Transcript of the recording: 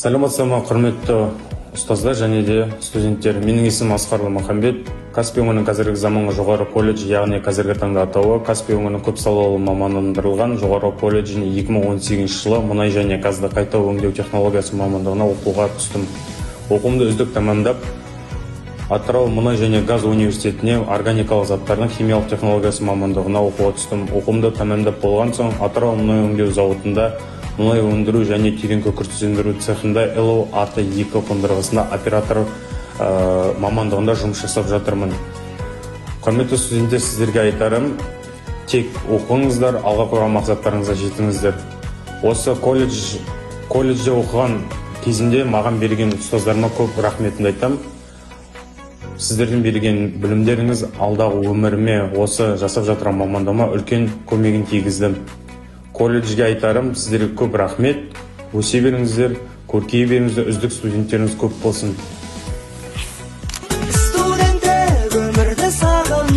Саламатсыздар ма, құрметті ұстаздар және де студенттер. Менің есімім Асқарлы Махамбет. Каспий өңірінің қазіргі заманғы жоғары колледж, яғни қазіргі таңда атауы Каспий өңірінің көпсалалы мамандандырылған жоғары колледжіне 2018 жылы мұнай және газды қайта өңдеу технологиясы мамандығына оқуға түстім. Оқуымды үздік тәмамдап, Атырау мұнай және газ университетіне органикалық заттардың химиялық технологиясы мамандығына оқуға түстім. Оқуымды тәмамдап болған соң, Атырау мұнай өңдеу зауытында мұнай өндіру және терең көкіртсіздендіру цехында ЛО АТ2 қондырғысында оператор мамандығында жұмыс жасап жатырмын. Құрметті студенттер, сіздерге айтарым, тек оқыңыздар, алға қойған мақсаттарыңызға жетіңіздер. Осы колледжде оқыған кезінде маған берген ұстаздарыма көп рахметімді айтам. Сіздердің берген білімдеріңіз алдағы өміріме, осы жасап жатырған мамандығыма үлкен көмегін тигізді. Колледжге айтарым, сіздерге көп рахмет, өсе беріңіздер, көркейе беріңіздер, үздік студенттеріңіз көп болсын. Студенттер өмірді сағын